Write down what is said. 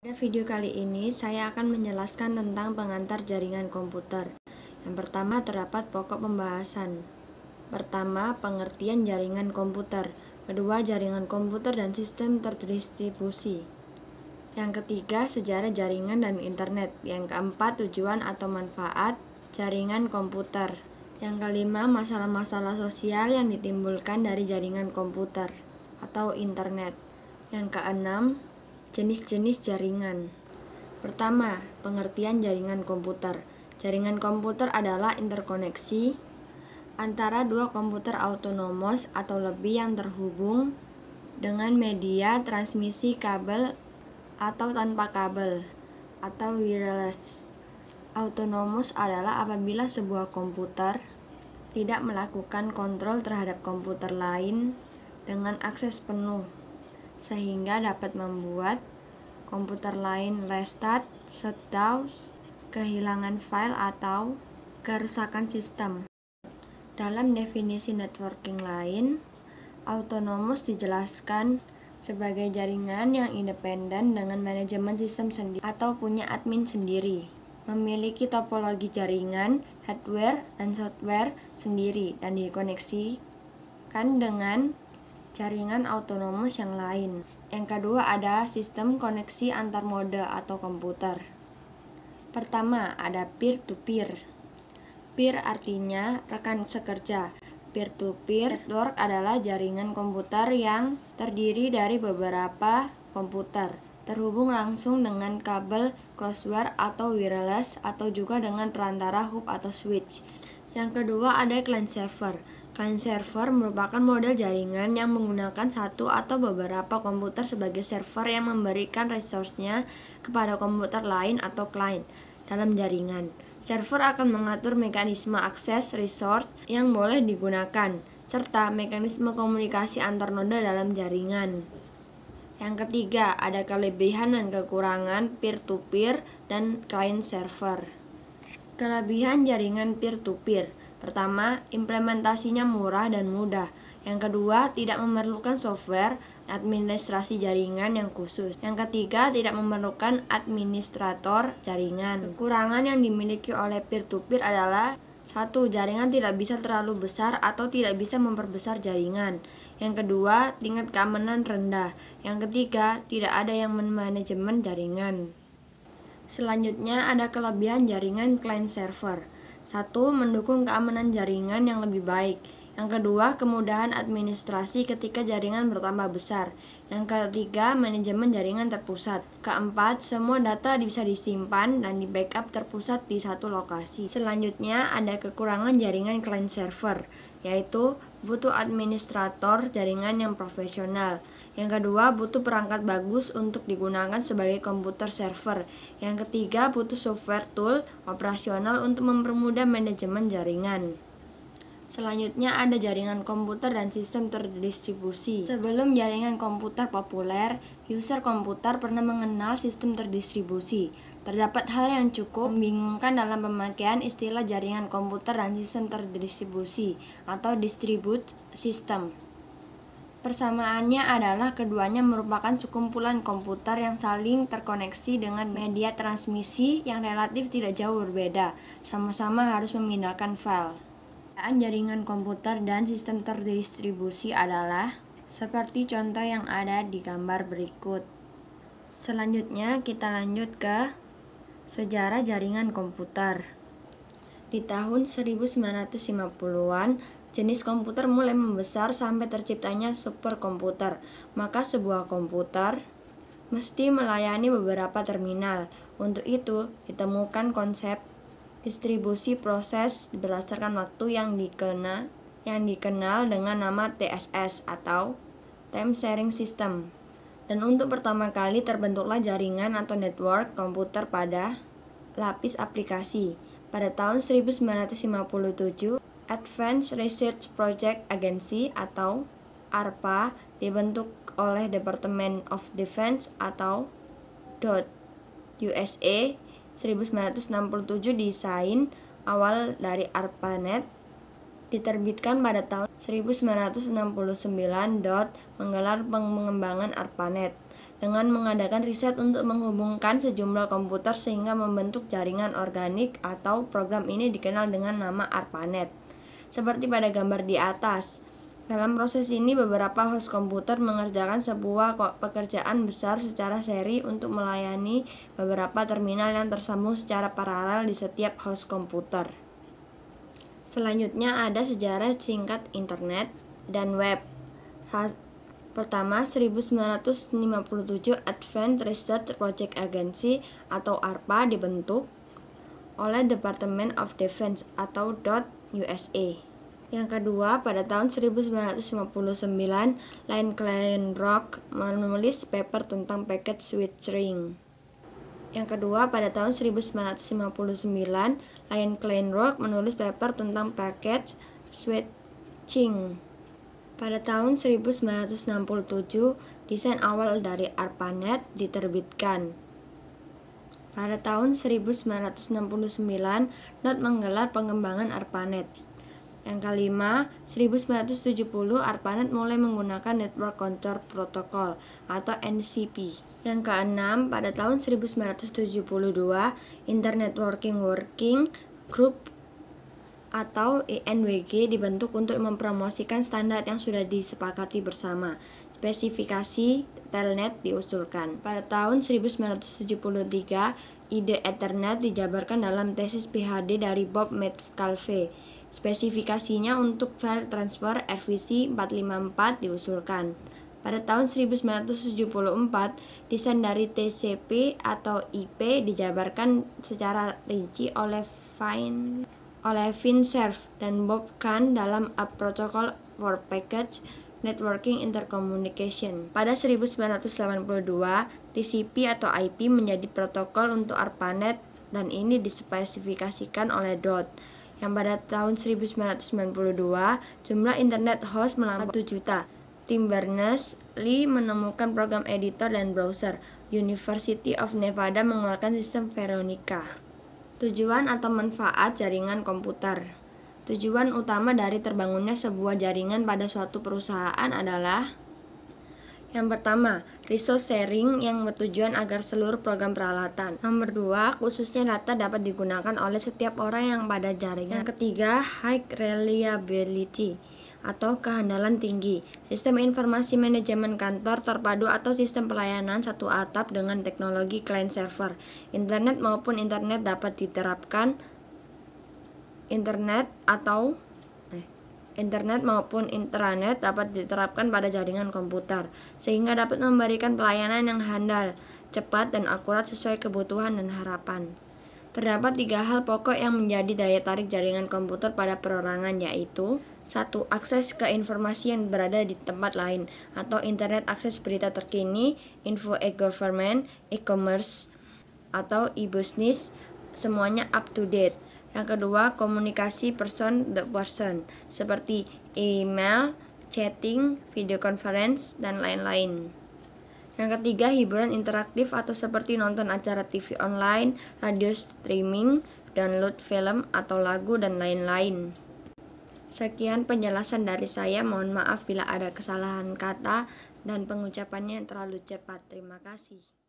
Pada video kali ini, saya akan menjelaskan tentang pengantar jaringan komputer. Yang pertama, terdapat pokok pembahasan. Pertama, pengertian jaringan komputer. Kedua, jaringan komputer dan sistem terdistribusi. Yang ketiga, sejarah jaringan dan internet. Yang keempat, tujuan atau manfaat jaringan komputer. Yang kelima, masalah-masalah sosial yang ditimbulkan dari jaringan komputer atau internet. Yang keenam, jenis-jenis jaringan. Pertama, pengertian jaringan komputer. Jaringan komputer adalah interkoneksi antara dua komputer autonomous atau lebih yang terhubung dengan media transmisi kabel atau tanpa kabel atau wireless. Autonomous adalah apabila sebuah komputer tidak melakukan kontrol terhadap komputer lain dengan akses penuh, sehingga dapat membuat komputer lain restart, shutdown, kehilangan file, atau kerusakan sistem. Dalam definisi networking lain, autonomous dijelaskan sebagai jaringan yang independen dengan manajemen sistem sendiri atau punya admin sendiri, memiliki topologi jaringan, hardware, dan software sendiri, dan dikoneksikan dengan jaringan autonomous yang lain. Yang kedua ada sistem koneksi antar mode atau komputer. Pertama, ada peer-to-peer. Peer artinya rekan sekerja. Peer-to-peer network adalah jaringan komputer yang terdiri dari beberapa komputer, terhubung langsung dengan kabel crosswire atau wireless, atau juga dengan perantara hub atau switch. Yang kedua ada client server. Client server merupakan model jaringan yang menggunakan satu atau beberapa komputer sebagai server yang memberikan resource-nya kepada komputer lain atau client dalam jaringan. Server akan mengatur mekanisme akses resource yang boleh digunakan, serta mekanisme komunikasi antar node dalam jaringan. Yang ketiga, ada kelebihan dan kekurangan peer-to-peer dan client server. Kelebihan jaringan peer-to-peer. Pertama, implementasinya murah dan mudah. Yang kedua, tidak memerlukan software administrasi jaringan yang khusus. Yang ketiga, tidak memerlukan administrator jaringan. Kekurangan yang dimiliki oleh peer-to-peer adalah: 1. Jaringan tidak bisa terlalu besar atau tidak bisa memperbesar jaringan. Yang kedua, tingkat keamanan rendah. Yang ketiga, tidak ada yang manajemen jaringan. Selanjutnya ada kelebihan jaringan client server. 1. Mendukung keamanan jaringan yang lebih baik. Yang kedua, kemudahan administrasi ketika jaringan bertambah besar. Yang ketiga, manajemen jaringan terpusat. Keempat, semua data bisa disimpan dan di-backup terpusat di satu lokasi. Selanjutnya, ada kekurangan jaringan client server, yaitu butuh administrator jaringan yang profesional. Yang kedua, butuh perangkat bagus untuk digunakan sebagai komputer server. Yang ketiga, butuh software tool operasional untuk mempermudah manajemen jaringan. Selanjutnya ada jaringan komputer dan sistem terdistribusi. Sebelum jaringan komputer populer, user komputer pernah mengenal sistem terdistribusi. Terdapat hal yang cukup membingungkan dalam pemakaian istilah jaringan komputer dan sistem terdistribusi atau distributed system. Persamaannya adalah keduanya merupakan sekumpulan komputer yang saling terkoneksi dengan media transmisi yang relatif tidak jauh berbeda, sama-sama harus memindahkan file. Jaringan komputer dan sistem terdistribusi adalah seperti contoh yang ada di gambar berikut. Selanjutnya kita lanjut ke sejarah jaringan komputer. Di tahun 1950-an, jenis komputer mulai membesar sampai terciptanya superkomputer. Maka sebuah komputer mesti melayani beberapa terminal. Untuk itu, ditemukan konsep distribusi proses berdasarkan waktu yang dikenal dengan nama TSS atau Time Sharing System. Dan untuk pertama kali terbentuklah jaringan atau network komputer pada lapis aplikasi. Pada tahun 1957, Advanced Research Project Agency atau ARPA dibentuk oleh Department of Defense atau USA. 1967 desain awal dari ARPANET diterbitkan pada tahun 1969. Menggelar pengembangan ARPANET dengan mengadakan riset untuk menghubungkan sejumlah komputer sehingga membentuk jaringan organik atau program ini dikenal dengan nama ARPANET. Seperti pada gambar di atas. Dalam proses ini, beberapa host komputer mengerjakan sebuah pekerjaan besar secara seri untuk melayani beberapa terminal yang tersambung secara paralel di setiap host komputer. Selanjutnya ada sejarah singkat internet dan web. Pertama, 1957 Advanced Research Project Agency atau ARPA dibentuk oleh Department of Defense atau .USA. Yang kedua, pada tahun 1959, Lynn Kleinrock menulis paper tentang packet switching. Yang kedua, pada tahun 1959, Lynn Kleinrock menulis paper tentang packet switching. Pada tahun 1967, desain awal dari ARPANET diterbitkan. Pada tahun 1969, NOT menggelar pengembangan ARPANET. Yang kelima, 1970 ARPANET mulai menggunakan Network Control Protocol atau NCP. Yang keenam, pada tahun 1972 Internet Working Group atau INWG dibentuk untuk mempromosikan standar yang sudah disepakati bersama. Spesifikasi Telnet diusulkan. Pada tahun 1973, ide Ethernet dijabarkan dalam tesis PhD dari Bob Metcalfe. Spesifikasinya untuk file transfer RVC 454 diusulkan. Pada tahun 1974, desain dari TCP atau IP dijabarkan secara rinci oleh Vincerf dan Bob Kahn dalam A Protocol for Packet Networking Intercommunication. Pada 1982, TCP atau IP menjadi protokol untuk ARPANET dan ini dispesifikasikan oleh DOT. Yang pada tahun 1992, jumlah internet host melampaui 1 juta. Tim Berners-Lee menemukan program editor dan browser. University of Nevada mengeluarkan sistem Veronica. Tujuan atau manfaat jaringan komputer. Tujuan utama dari terbangunnya sebuah jaringan pada suatu perusahaan adalah: yang pertama, resource sharing yang bertujuan agar seluruh program peralatan. Nomor 2, khususnya data dapat digunakan oleh setiap orang yang pada jaringan. Yang ketiga, high reliability atau kehandalan tinggi. Sistem informasi manajemen kantor terpadu atau sistem pelayanan satu atap dengan teknologi client server. Internet maupun intranet dapat diterapkan pada jaringan komputer, sehingga dapat memberikan pelayanan yang handal, cepat, dan akurat sesuai kebutuhan dan harapan. Terdapat 3 hal pokok yang menjadi daya tarik jaringan komputer pada perorangan, yaitu: 1. Akses ke informasi yang berada di tempat lain, atau internet akses berita terkini, info e-government, e-commerce, atau e-business, semuanya up to date. Yang kedua, komunikasi person to person, seperti email, chatting, video conference, dan lain-lain. Yang ketiga, hiburan interaktif atau seperti nonton acara TV online, radio streaming, download film atau lagu, dan lain-lain. Sekian penjelasan dari saya, mohon maaf bila ada kesalahan kata dan pengucapannya yang terlalu cepat. Terima kasih.